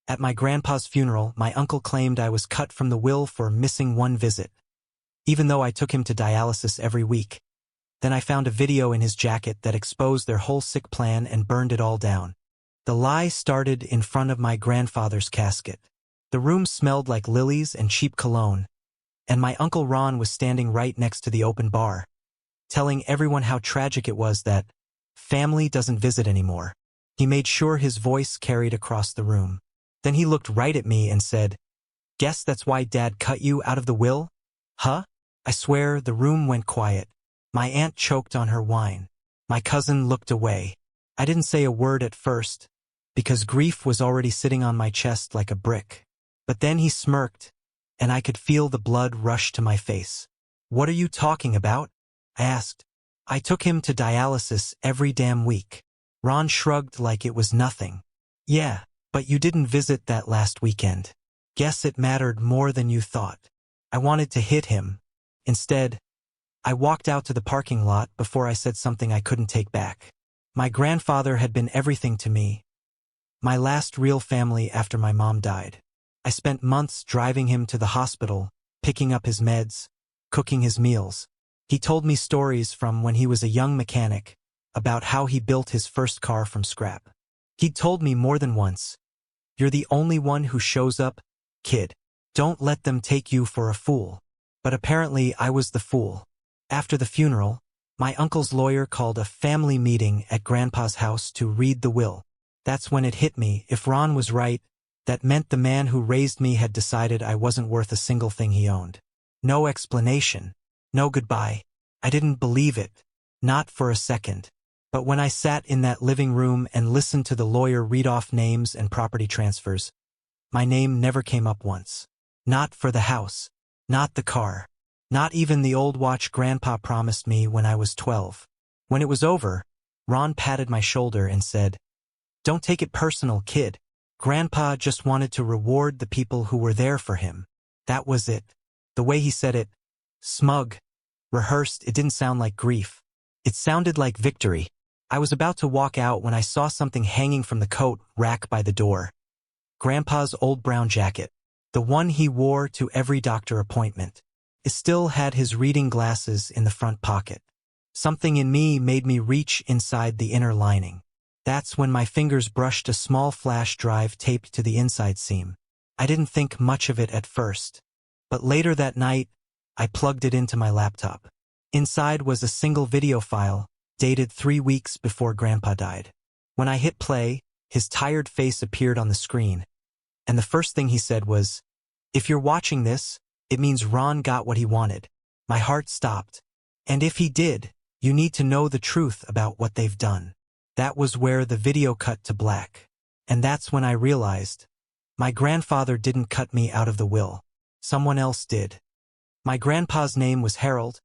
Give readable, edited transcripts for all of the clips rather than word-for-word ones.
At my grandpa's funeral, my uncle claimed I was cut from the will for missing one visit, even though I took him to dialysis every week. Then I found a video in his jacket that exposed their whole sick plan and burned it all down. The lie started in front of my grandfather's casket. The room smelled like lilies and cheap cologne, and my Uncle Ron was standing right next to the open bar, telling everyone how tragic it was that family doesn't visit anymore. He made sure his voice carried across the room. Then he looked right at me and said, "Guess that's why Dad cut you out of the will? Huh?" I swear the room went quiet. My aunt choked on her wine. My cousin looked away. I didn't say a word at first, because grief was already sitting on my chest like a brick. But then he smirked, and I could feel the blood rush to my face. "What are you talking about?" I asked. "I took him to dialysis every damn week." Ron shrugged like it was nothing. "Yeah, but you didn't visit that last weekend. Guess it mattered more than you thought." I wanted to hit him. Instead, I walked out to the parking lot before I said something I couldn't take back. My grandfather had been everything to me, my last real family after my mom died. I spent months driving him to the hospital, picking up his meds, cooking his meals. He told me stories from when he was a young mechanic about how he built his first car from scrap. He'd told me more than once, "You're the only one who shows up, kid. Don't let them take you for a fool." But apparently I was the fool. After the funeral, my uncle's lawyer called a family meeting at Grandpa's house to read the will. That's when it hit me. If Ron was right, that meant the man who raised me had decided I wasn't worth a single thing he owned. No explanation. No goodbye. I didn't believe it. Not for a second. But when I sat in that living room and listened to the lawyer read off names and property transfers, my name never came up once. Not for the house. Not the car. Not even the old watch Grandpa promised me when I was 12. When it was over, Ron patted my shoulder and said, "Don't take it personal, kid. Grandpa just wanted to reward the people who were there for him. That was it." The way he said it, smug, rehearsed, it didn't sound like grief. It sounded like victory. I was about to walk out when I saw something hanging from the coat rack by the door. Grandpa's old brown jacket, the one he wore to every doctor appointment. It still had his reading glasses in the front pocket. Something in me made me reach inside the inner lining. That's when my fingers brushed a small flash drive taped to the inside seam. I didn't think much of it at first, but later that night, I plugged it into my laptop. Inside was a single video file, dated 3 weeks before Grandpa died. When I hit play, his tired face appeared on the screen, and the first thing he said was, "If you're watching this, it means Ron got what he wanted." My heart stopped. "And if he did, you need to know the truth about what they've done." That was where the video cut to black. And that's when I realized, my grandfather didn't cut me out of the will. Someone else did. My grandpa's name was Harold,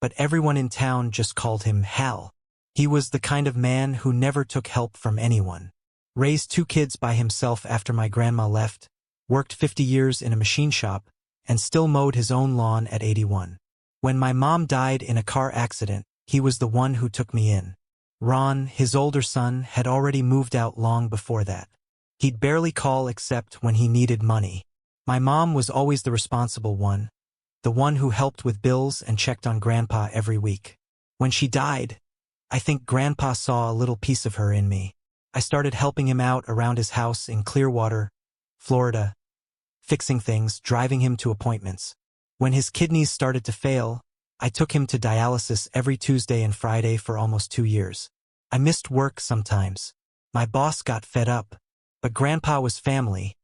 but everyone in town just called him Hal. He was the kind of man who never took help from anyone. Raised 2 kids by himself after my grandma left, worked 50 years in a machine shop, and still mowed his own lawn at 81. When my mom died in a car accident, he was the one who took me in. Ron, his older son, had already moved out long before that. He'd barely call except when he needed money. My mom was always the responsible one, the one who helped with bills and checked on Grandpa every week. When she died, I think Grandpa saw a little piece of her in me. I started helping him out around his house in Clearwater, Florida, fixing things, driving him to appointments. When his kidneys started to fail, I took him to dialysis every Tuesday and Friday for almost 2 years. I missed work sometimes. My boss got fed up, but Grandpa was family,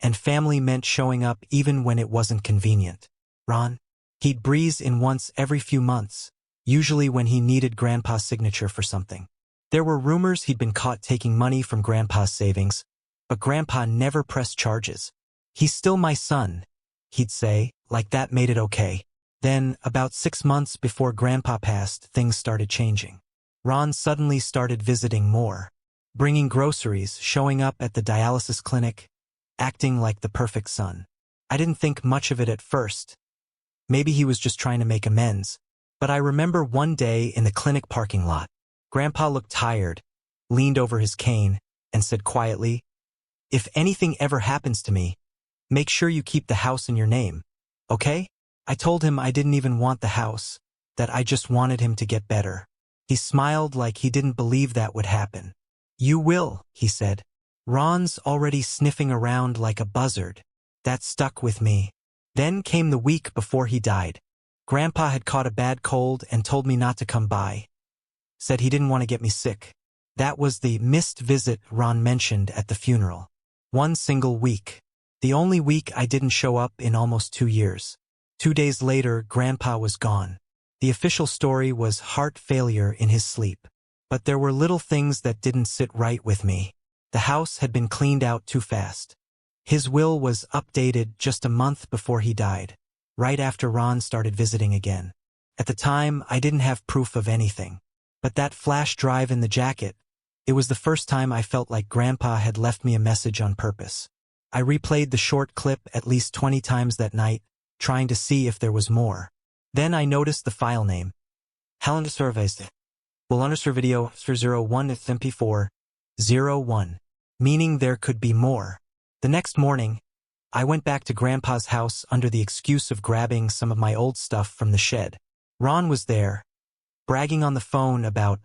and family meant showing up even when it wasn't convenient. Ron, he'd breeze in once every few months, usually when he needed Grandpa's signature for something. There were rumors he'd been caught taking money from Grandpa's savings, but Grandpa never pressed charges. "He's still my son," he'd say, like that made it okay. Then, about 6 months before Grandpa passed, things started changing. Ron suddenly started visiting more, bringing groceries, showing up at the dialysis clinic, acting like the perfect son. I didn't think much of it at first. Maybe he was just trying to make amends. But I remember one day in the clinic parking lot, Grandpa looked tired, leaned over his cane, and said quietly, If anything ever happens to me, make sure you keep the house in your name, okay? I told him I didn't even want the house, that I just wanted him to get better. He smiled like he didn't believe that would happen. You will, he said. Ron's already sniffing around like a buzzard. That stuck with me. Then came the week before he died. Grandpa had caught a bad cold and told me not to come by. Said he didn't want to get me sick. That was the missed visit Ron mentioned at the funeral. One single week. The only week I didn't show up in almost 2 years. 2 days later, Grandpa was gone. The official story was heart failure in his sleep. But there were little things that didn't sit right with me. The house had been cleaned out too fast. His will was updated just a month before he died, right after Ron started visiting again. At the time, I didn't have proof of anything. But that flash drive in the jacket, it was the first time I felt like Grandpa had left me a message on purpose. I replayed the short clip at least 20 times that night, trying to see if there was more. Then I noticed the file name. Helen surveys will underscore video for 01 MP4 01, meaning there could be more. The next morning, I went back to Grandpa's house under the excuse of grabbing some of my old stuff from the shed. Ron was there, bragging on the phone about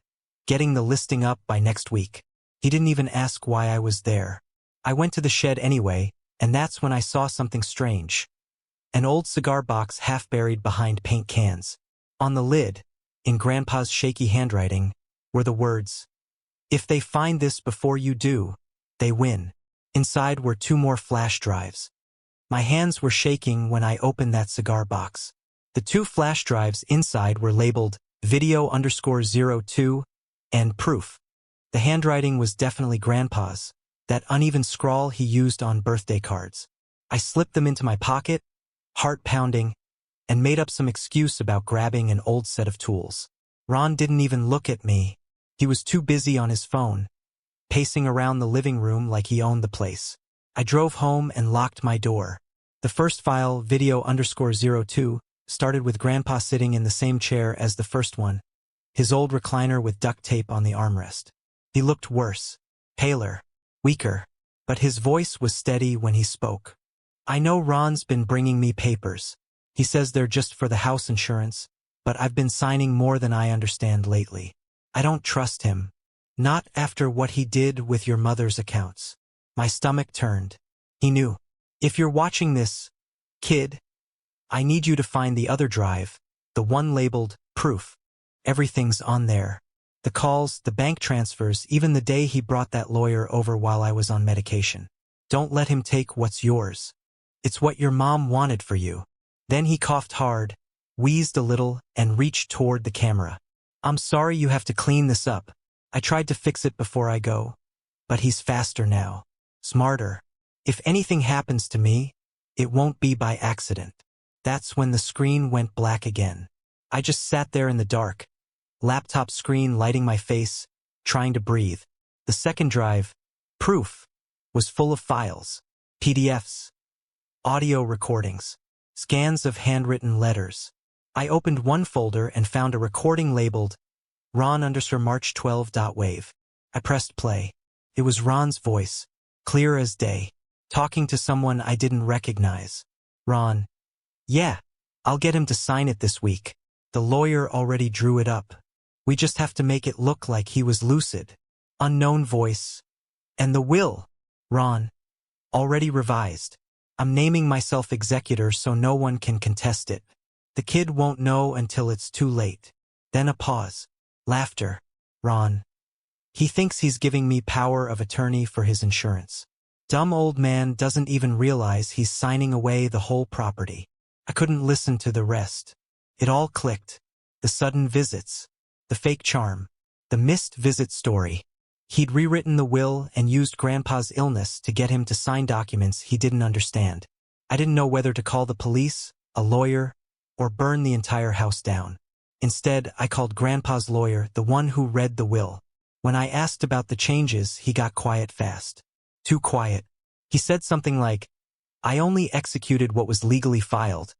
getting the listing up by next week. He didn't even ask why I was there. I went to the shed anyway, and that's when I saw something strange. An old cigar box half buried behind paint cans. On the lid, in Grandpa's shaky handwriting, were the words, "If they find this before you do, they win." Inside were 2 more flash drives. My hands were shaking when I opened that cigar box. The 2 flash drives inside were labeled video_02 and proof. The handwriting was definitely Grandpa's, that uneven scrawl he used on birthday cards. I slipped them into my pocket, heart pounding, and made up some excuse about grabbing an old set of tools. Ron didn't even look at me. He was too busy on his phone, pacing around the living room like he owned the place. I drove home and locked my door. The first file, video_02, started with Grandpa sitting in the same chair as the first one, his old recliner with duct tape on the armrest. He looked worse, paler, weaker, but his voice was steady when he spoke. I know Ron's been bringing me papers. He says they're just for the house insurance, but I've been signing more than I understand lately. I don't trust him. Not after what he did with your mother's accounts. My stomach turned. He knew. If you're watching this, kid, I need you to find the other drive, the one labeled proof. Everything's on there. The calls, the bank transfers, even the day he brought that lawyer over while I was on medication. Don't let him take what's yours. It's what your mom wanted for you. Then he coughed hard, wheezed a little, and reached toward the camera. I'm sorry you have to clean this up. I tried to fix it before I go. But he's faster now. Smarter. If anything happens to me, it won't be by accident. That's when the screen went black again. I just sat there in the dark, laptop screen lighting my face, trying to breathe. The second drive, proof, was full of files, PDFs, audio recordings, scans of handwritten letters. I opened one folder and found a recording labeled Ron_March12.wave. I pressed play. It was Ron's voice, clear as day, talking to someone I didn't recognize. Ron. Yeah, I'll get him to sign it this week. The lawyer already drew it up. We just have to make it look like he was lucid. Unknown voice. And the will. Ron. Already revised. I'm naming myself executor so no one can contest it. The kid won't know until it's too late. Then a pause. Laughter. Ron. He thinks he's giving me power of attorney for his insurance. Dumb old man doesn't even realize he's signing away the whole property. I couldn't listen to the rest. It all clicked. The sudden visits. The fake charm. The missed visit story. He'd rewritten the will and used Grandpa's illness to get him to sign documents he didn't understand. I didn't know whether to call the police, a lawyer, or burn the entire house down. Instead, I called Grandpa's lawyer, the one who read the will. When I asked about the changes, he got quiet fast. Too quiet. He said something like, I only executed what was legally filed,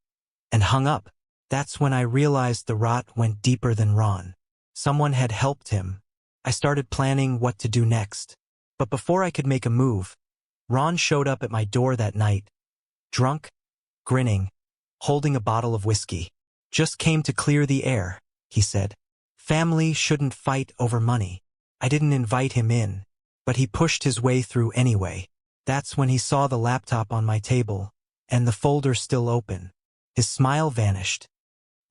and hung up. That's when I realized the rot went deeper than Ron. Someone had helped him. I started planning what to do next. But before I could make a move, Ron showed up at my door that night, drunk, grinning, holding a bottle of whiskey. "Just came to clear the air," he said. "Family shouldn't fight over money." I didn't invite him in, but he pushed his way through anyway. That's when he saw the laptop on my table, and the folder still open. His smile vanished.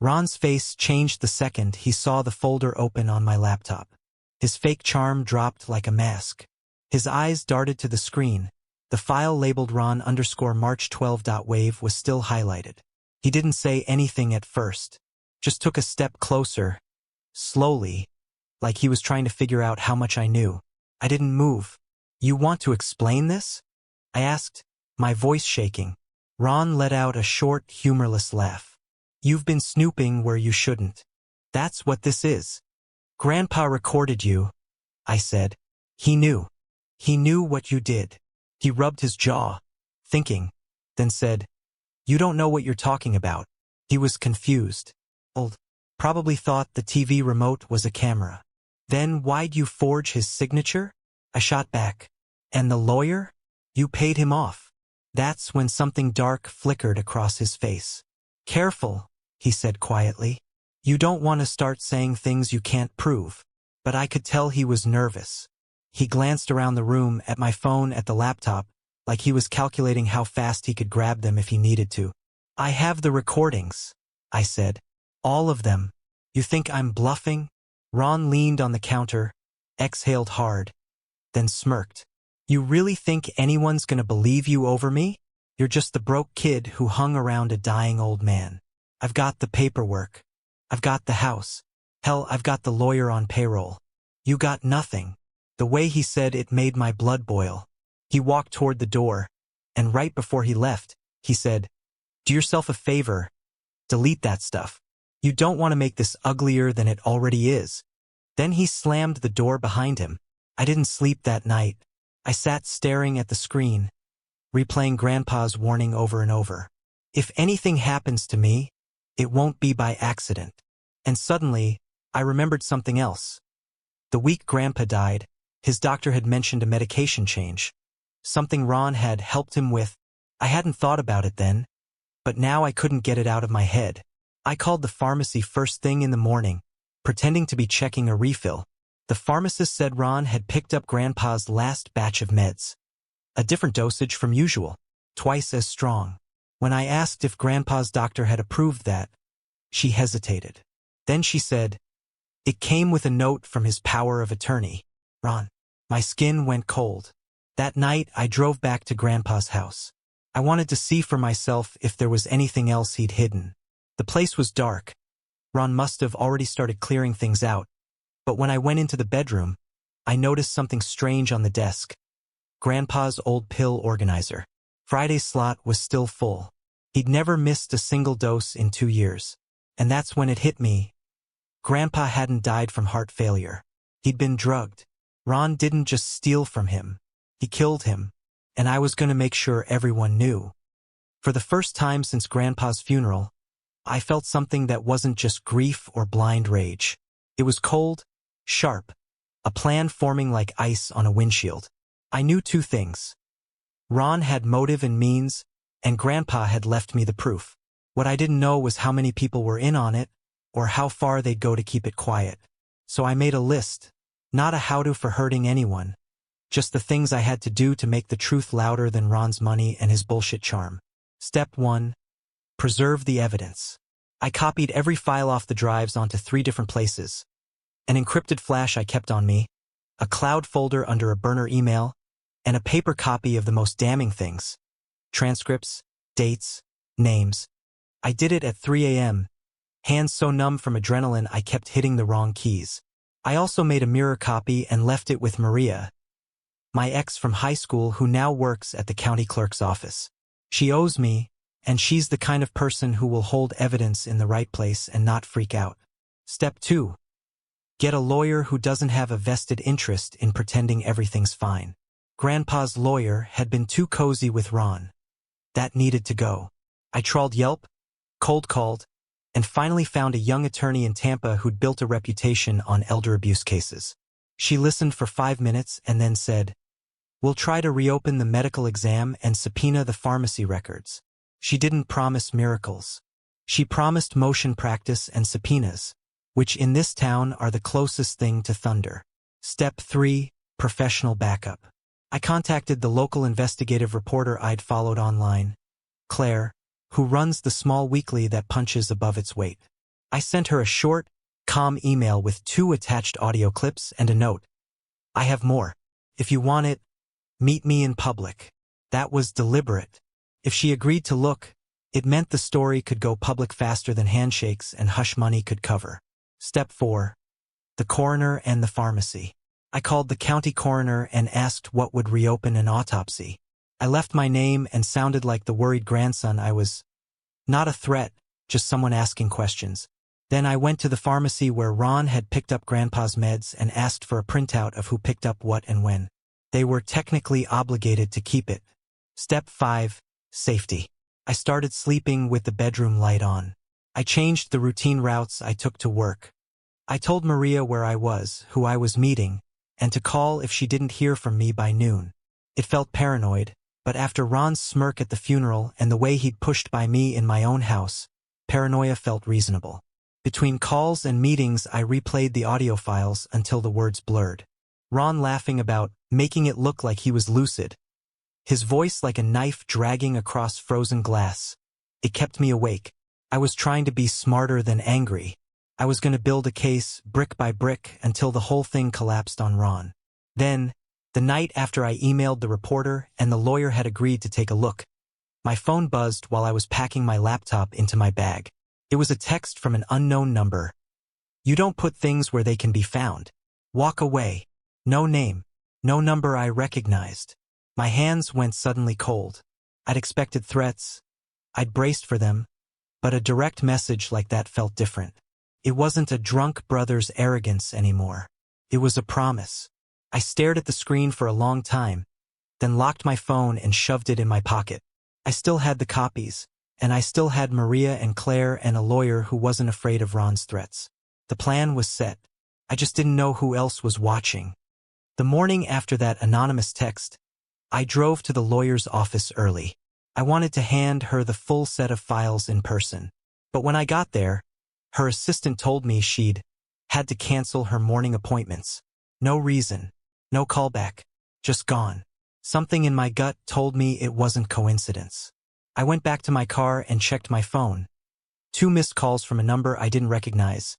Ron's face changed the second he saw the folder open on my laptop. His fake charm dropped like a mask. His eyes darted to the screen. The file labeled Ron_March12.wave was still highlighted. He didn't say anything at first, just took a step closer, slowly, like he was trying to figure out how much I knew. I didn't move. "You want to explain this?" I asked, my voice shaking. Ron let out a short, humorless laugh. "You've been snooping where you shouldn't. That's what this is." "Grandpa recorded you," I said. "He knew. He knew what you did." He rubbed his jaw, thinking, then said, "You don't know what you're talking about." He was confused. Old. Probably thought the TV remote was a camera. "Then why'd you forge his signature?" I shot back. "And the lawyer? You paid him off." That's when something dark flickered across his face. "Careful," he said quietly. "You don't want to start saying things you can't prove." But I could tell he was nervous. He glanced around the room at my phone, at the laptop, like he was calculating how fast he could grab them if he needed to. "I have the recordings," I said. "All of them." "You think I'm bluffing?" Ron leaned on the counter, exhaled hard, then smirked. "You really think anyone's gonna believe you over me? You're just the broke kid who hung around a dying old man. I've got the paperwork. I've got the house. Hell, I've got the lawyer on payroll. You got nothing." The way he said it made my blood boil. He walked toward the door, and right before he left, he said, "Do yourself a favor. Delete that stuff. You don't want to make this uglier than it already is." Then he slammed the door behind him. I didn't sleep that night. I sat staring at the screen, replaying Grandpa's warning over and over. "If anything happens to me, it won't be by accident." And suddenly, I remembered something else. The week Grandpa died, his doctor had mentioned a medication change, something Ron had helped him with. I hadn't thought about it then, but now I couldn't get it out of my head. I called the pharmacy first thing in the morning, pretending to be checking a refill. The pharmacist said Ron had picked up Grandpa's last batch of meds. A different dosage from usual, twice as strong. When I asked if Grandpa's doctor had approved that, she hesitated. Then she said, "It came with a note from his power of attorney." Ron. My skin went cold. That night, I drove back to Grandpa's house. I wanted to see for myself if there was anything else he'd hidden. The place was dark. Ron must have already started clearing things out. But when I went into the bedroom, I noticed something strange on the desk. Grandpa's old pill organizer. Friday's slot was still full. He'd never missed a single dose in 2 years. And that's when it hit me. Grandpa hadn't died from heart failure. He'd been drugged. Ron didn't just steal from him. He killed him. And I was going to make sure everyone knew. For the first time since Grandpa's funeral, I felt something that wasn't just grief or blind rage. It was cold, sharp, a plan forming like ice on a windshield. I knew 2 things. Ron had motive and means, and Grandpa had left me the proof. What I didn't know was how many people were in on it, or how far they'd go to keep it quiet. So I made a list. Not a how-to for hurting anyone. Just the things I had to do to make the truth louder than Ron's money and his bullshit charm. Step 1. Preserve the evidence. I copied every file off the drives onto 3 different places. An encrypted flash I kept on me, a cloud folder under a burner email, and a paper copy of the most damning things. Transcripts, dates, names. I did it at 3 a.m., hands so numb from adrenaline I kept hitting the wrong keys. I also made a mirror copy and left it with Maria, my ex from high school who now works at the county clerk's office. She owes me, and she's the kind of person who will hold evidence in the right place and not freak out. Step 2. Get a lawyer who doesn't have a vested interest in pretending everything's fine. Grandpa's lawyer had been too cozy with Ron. That needed to go. I trawled Yelp, cold called, and finally found a young attorney in Tampa who'd built a reputation on elder abuse cases. She listened for 5 minutes and then said, We'll try to reopen the medical exam and subpoena the pharmacy records. She didn't promise miracles. She promised motion practice and subpoenas, which in this town are the closest thing to thunder. Step 3. Professional backup. I contacted the local investigative reporter I'd followed online, Claire, who runs the small weekly that punches above its weight. I sent her a short, calm email with 2 attached audio clips and a note. I have more. If you want it, meet me in public. That was deliberate. If she agreed to look, it meant the story could go public faster than handshakes and hush money could cover. Step 4. The coroner and the pharmacy. I called the county coroner and asked what would reopen an autopsy. I left my name and sounded like the worried grandson I was. Not a threat, just someone asking questions. Then I went to the pharmacy where Ron had picked up Grandpa's meds and asked for a printout of who picked up what and when. They were technically obligated to keep it. Step 5. Safety. I started sleeping with the bedroom light on. I changed the routine routes I took to work. I told Maria where I was, who I was meeting, and to call if she didn't hear from me by noon. It felt paranoid, but after Ron's smirk at the funeral and the way he'd pushed by me in my own house, paranoia felt reasonable. Between calls and meetings I replayed the audio files until the words blurred. Ron laughing about making it look like he was lucid. His voice like a knife dragging across frozen glass. It kept me awake. I was trying to be smarter than angry. I was going to build a case, brick by brick, until the whole thing collapsed on Ron. Then, the night after I emailed the reporter and the lawyer had agreed to take a look, my phone buzzed while I was packing my laptop into my bag. It was a text from an unknown number. You don't put things where they can be found. Walk away. No name. No number I recognized. My hands went suddenly cold. I'd expected threats. I'd braced for them. But a direct message like that felt different. It wasn't a drunk brother's arrogance anymore. It was a promise. I stared at the screen for a long time, then locked my phone and shoved it in my pocket. I still had the copies, and I still had Maria and Claire and a lawyer who wasn't afraid of Ron's threats. The plan was set. I just didn't know who else was watching. The morning after that anonymous text, I drove to the lawyer's office early. I wanted to hand her the full set of files in person. But when I got there, her assistant told me she'd had to cancel her morning appointments. No reason. No callback. Just gone. Something in my gut told me it wasn't coincidence. I went back to my car and checked my phone. 2 missed calls from a number I didn't recognize.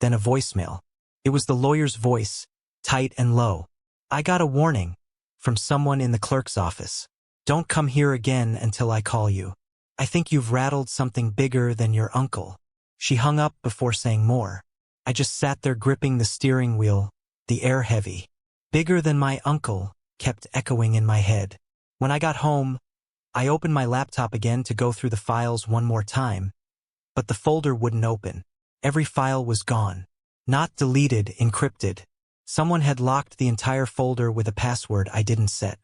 Then a voicemail. It was the lawyer's voice, tight and low. I got a warning from someone in the clerk's office. Don't come here again until I call you. I think you've rattled something bigger than your uncle. She hung up before saying more. I just sat there gripping the steering wheel, the air heavy. Bigger than my uncle kept echoing in my head. When I got home, I opened my laptop again to go through the files one more time, but the folder wouldn't open. Every file was gone. Not deleted, encrypted. Someone had locked the entire folder with a password I didn't set.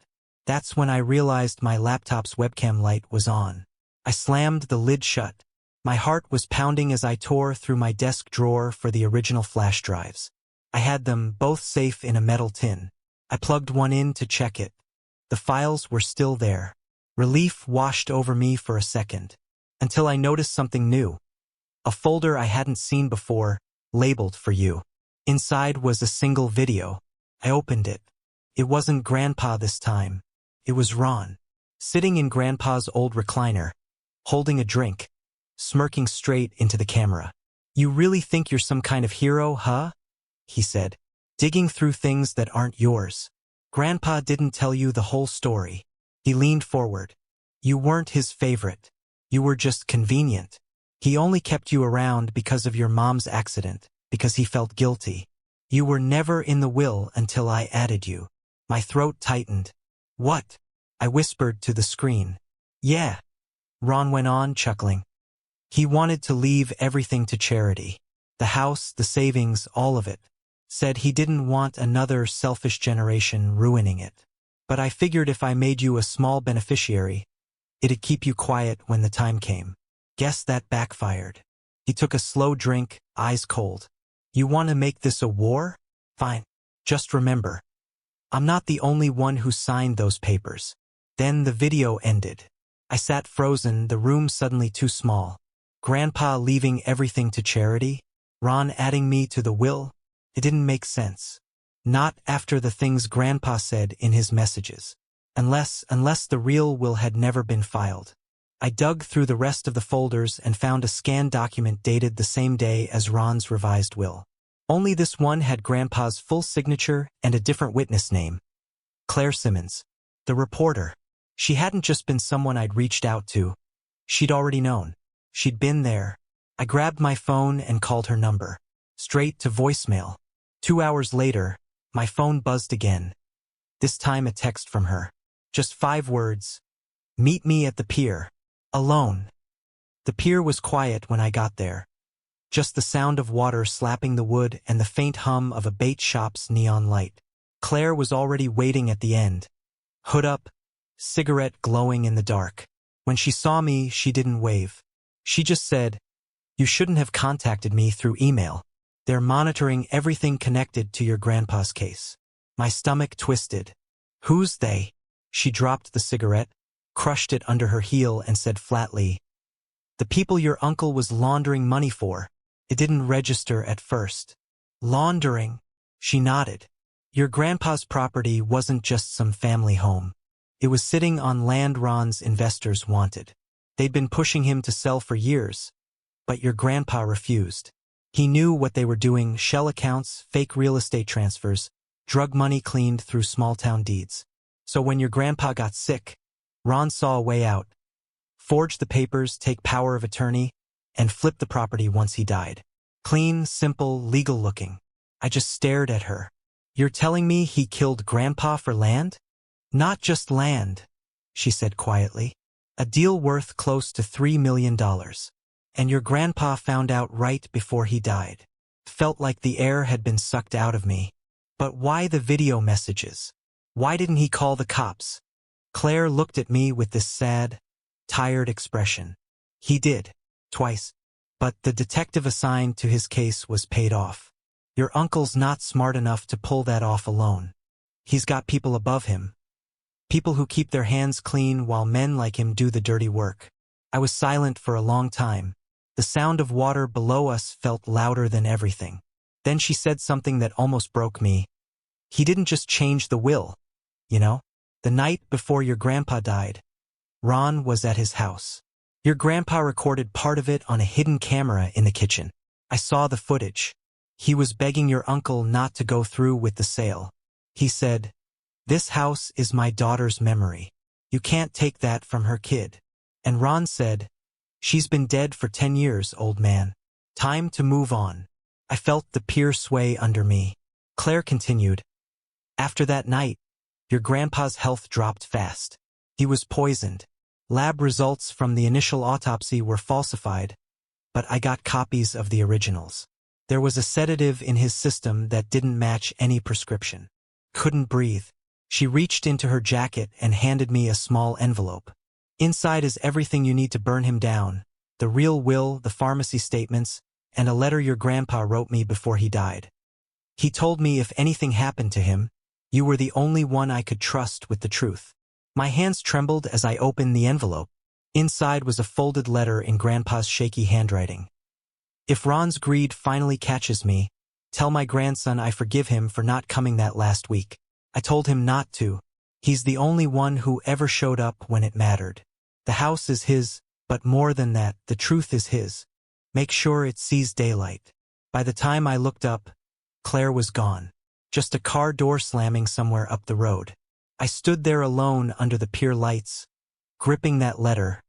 That's when I realized my laptop's webcam light was on. I slammed the lid shut. My heart was pounding as I tore through my desk drawer for the original flash drives. I had them both safe in a metal tin. I plugged one in to check it. The files were still there. Relief washed over me for a second, until I noticed something new. A folder I hadn't seen before, labeled for you. Inside was a single video. I opened it. It wasn't Grandpa this time. It was Ron, sitting in Grandpa's old recliner, holding a drink, smirking straight into the camera. You really think you're some kind of hero, huh? He said, digging through things that aren't yours. Grandpa didn't tell you the whole story. He leaned forward. You weren't his favorite. You were just convenient. He only kept you around because of your mom's accident, because he felt guilty. You were never in the will until I added you. My throat tightened. What? I whispered to the screen. Yeah. Ron went on, chuckling. He wanted to leave everything to charity. The house, the savings, all of it. Said he didn't want another selfish generation ruining it. But I figured if I made you a small beneficiary, it'd keep you quiet when the time came. Guess that backfired. He took a slow drink, eyes cold. You want to make this a war? Fine. Just remember, I'm not the only one who signed those papers. Then the video ended. I sat frozen, the room suddenly too small. Grandpa leaving everything to charity? Ron adding me to the will? It didn't make sense. Not after the things Grandpa said in his messages. Unless the real will had never been filed. I dug through the rest of the folders and found a scanned document dated the same day as Ron's revised will. Only this one had Grandpa's full signature and a different witness name. Claire Simmons. The reporter. She hadn't just been someone I'd reached out to. She'd already known. She'd been there. I grabbed my phone and called her number. Straight to voicemail. 2 hours later, my phone buzzed again. This time a text from her. Just 5 words. Meet me at the pier. Alone. The pier was quiet when I got there. Just the sound of water slapping the wood and the faint hum of a bait shop's neon light. Claire was already waiting at the end. Hood up, cigarette glowing in the dark. When she saw me, she didn't wave. She just said, "You shouldn't have contacted me through email. They're monitoring everything connected to your grandpa's case." My stomach twisted. "Who's they?" She dropped the cigarette, crushed it under her heel and said flatly, "The people your uncle was laundering money for. It didn't register at first." "Laundering?" She nodded. "Your grandpa's property wasn't just some family home. It was sitting on land Ron's investors wanted. They'd been pushing him to sell for years, but your grandpa refused. He knew what they were doing: shell accounts, fake real estate transfers, drug money cleaned through small-town deeds. So when your grandpa got sick, Ron saw a way out. Forge the papers, take power of attorney, and flip the property once he died. Clean, simple, legal-looking." I just stared at her. "You're telling me he killed Grandpa for land?" "Not just land," she said quietly. "A deal worth close to $3 million. And your grandpa found out right before he died." Felt like the air had been sucked out of me. But why the video messages? Why didn't he call the cops? Claire looked at me with this sad, tired expression. "He did. Twice. But the detective assigned to his case was paid off. Your uncle's not smart enough to pull that off alone. He's got people above him. People who keep their hands clean while men like him do the dirty work." I was silent for a long time. The sound of water below us felt louder than everything. Then she said something that almost broke me. "He didn't just change the will. You know, the night before your grandpa died, Ron was at his house. Your grandpa recorded part of it on a hidden camera in the kitchen. I saw the footage. He was begging your uncle not to go through with the sale. He said, 'This house is my daughter's memory. You can't take that from her kid.' And Ron said, 'She's been dead for 10 years, old man. Time to move on.'" I felt the pier sway under me. Claire continued, "After that night, your grandpa's health dropped fast. He was poisoned. Lab results from the initial autopsy were falsified, but I got copies of the originals. There was a sedative in his system that didn't match any prescription. Couldn't breathe." She reached into her jacket and handed me a small envelope. "Inside is everything you need to burn him down: the real will, the pharmacy statements, and a letter your grandpa wrote me before he died. He told me if anything happened to him, you were the only one I could trust with the truth." My hands trembled as I opened the envelope. Inside was a folded letter in Grandpa's shaky handwriting. "If Ron's greed finally catches me, tell my grandson I forgive him for not coming that last week. I told him not to. He's the only one who ever showed up when it mattered. The house is his, but more than that, the truth is his. Make sure it sees daylight." By the time I looked up, Claire was gone. Just a car door slamming somewhere up the road. I stood there alone under the pier lights, gripping that letter,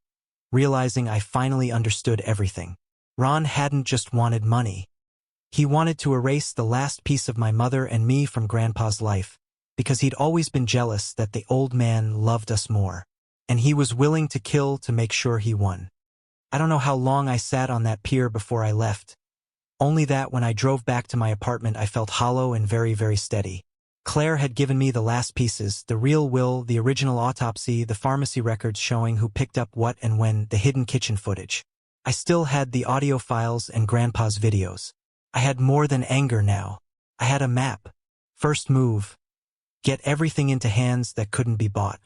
realizing I finally understood everything. Ron hadn't just wanted money. He wanted to erase the last piece of my mother and me from Grandpa's life, because he'd always been jealous that the old man loved us more, and he was willing to kill to make sure he won. I don't know how long I sat on that pier before I left. Only that when I drove back to my apartment I felt hollow and very, very steady. Claire had given me the last pieces: the real will, the original autopsy, the pharmacy records showing who picked up what and when, the hidden kitchen footage. I still had the audio files and Grandpa's videos. I had more than anger now. I had a map. First move: Get everything into hands that couldn't be bought.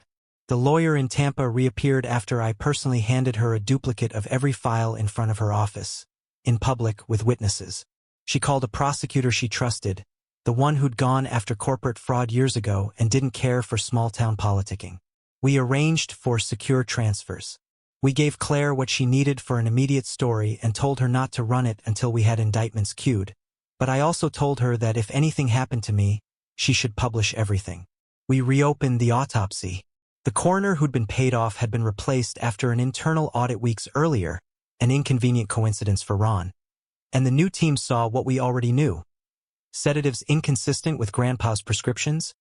The lawyer in Tampa reappeared after I personally handed her a duplicate of every file in front of her office, in public with witnesses. She called a prosecutor she trusted, the one who'd gone after corporate fraud years ago and didn't care for small-town politicking. We arranged for secure transfers. We gave Claire what she needed for an immediate story and told her not to run it until we had indictments queued. But I also told her that if anything happened to me, she should publish everything. We reopened the autopsy. The coroner who'd been paid off had been replaced after an internal audit weeks earlier, an inconvenient coincidence for Ron. And the new team saw what we already knew. Sedatives inconsistent with Grandpa's prescriptions,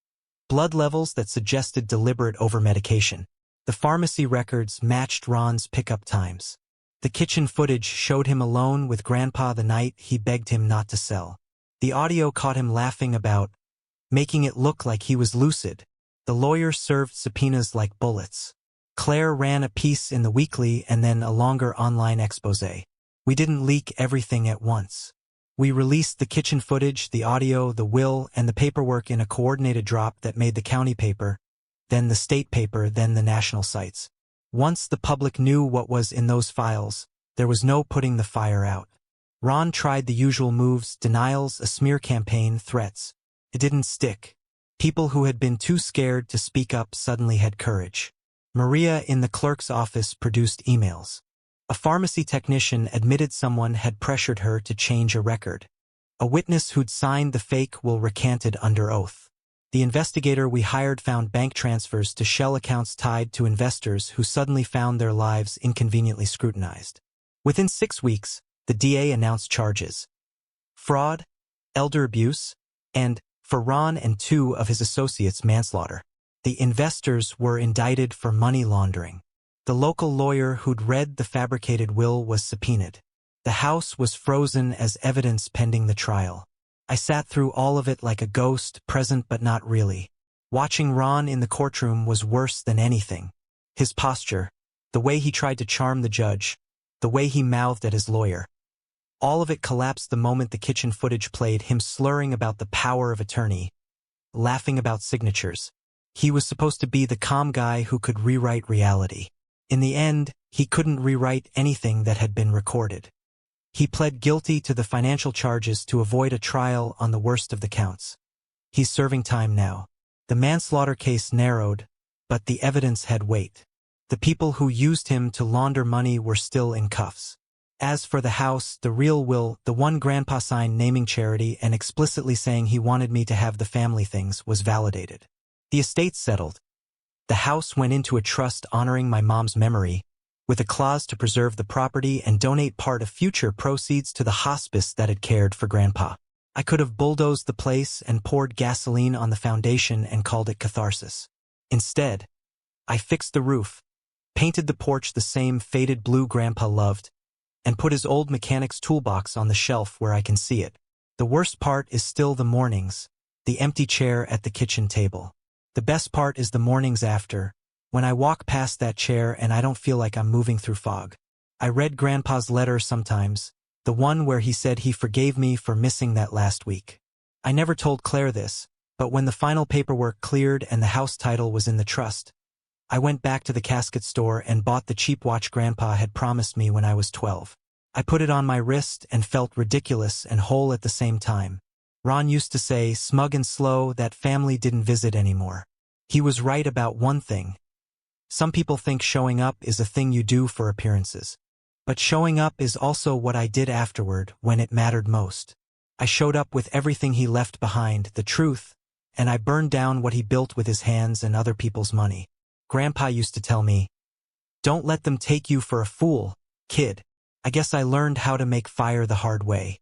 blood levels that suggested deliberate overmedication. The pharmacy records matched Ron's pickup times. The kitchen footage showed him alone with Grandpa the night he begged him not to sell. The audio caught him laughing about, making it look like he was lucid. The lawyer served subpoenas like bullets. Claire ran a piece in the weekly and then a longer online exposé. We didn't leak everything at once. We released the kitchen footage, the audio, the will, and the paperwork in a coordinated drop that made the county paper, then the state paper, then the national sites. Once the public knew what was in those files, there was no putting the fire out. Ron tried the usual moves, denials, a smear campaign, threats. It didn't stick. People who had been too scared to speak up suddenly had courage. Maria in the clerk's office produced emails. A pharmacy technician admitted someone had pressured her to change a record. A witness who'd signed the fake will recanted under oath. The investigator we hired found bank transfers to shell accounts tied to investors who suddenly found their lives inconveniently scrutinized. Within 6 weeks, the DA announced charges: fraud, elder abuse, and, for Ron and 2 of his associates, manslaughter. The investors were indicted for money laundering. The local lawyer who'd read the fabricated will was subpoenaed. The house was frozen as evidence pending the trial. I sat through all of it like a ghost, present but not really. Watching Ron in the courtroom was worse than anything. His posture, the way he tried to charm the judge, the way he mouthed at his lawyer. All of it collapsed the moment the kitchen footage played, him slurring about the power of attorney, laughing about signatures. He was supposed to be the calm guy who could rewrite reality. In the end, he couldn't rewrite anything that had been recorded. He pled guilty to the financial charges to avoid a trial on the worst of the counts. He's serving time now. The manslaughter case narrowed, but the evidence had weight. The people who used him to launder money were still in cuffs. As for the house, the real will, the one Grandpa signed naming charity and explicitly saying he wanted me to have the family things, was validated. The estate settled. The house went into a trust honoring my mom's memory, with a clause to preserve the property and donate part of future proceeds to the hospice that had cared for Grandpa. I could have bulldozed the place and poured gasoline on the foundation and called it catharsis. Instead, I fixed the roof, painted the porch the same faded blue Grandpa loved, and put his old mechanic's toolbox on the shelf where I can see it. The worst part is still the mornings, the empty chair at the kitchen table. The best part is the mornings after, when I walk past that chair and I don't feel like I'm moving through fog. I read Grandpa's letter sometimes, the one where he said he forgave me for missing that last week. I never told Claire this, but when the final paperwork cleared and the house title was in the trust, I went back to the casket store and bought the cheap watch Grandpa had promised me when I was 12. I put it on my wrist and felt ridiculous and whole at the same time. Ron used to say, smug and slow, that family didn't visit anymore. He was right about one thing. Some people think showing up is a thing you do for appearances. But showing up is also what I did afterward, when it mattered most. I showed up with everything he left behind, the truth, and I burned down what he built with his hands and other people's money. Grandpa used to tell me, "Don't let them take you for a fool, kid." I guess I learned how to make fire the hard way.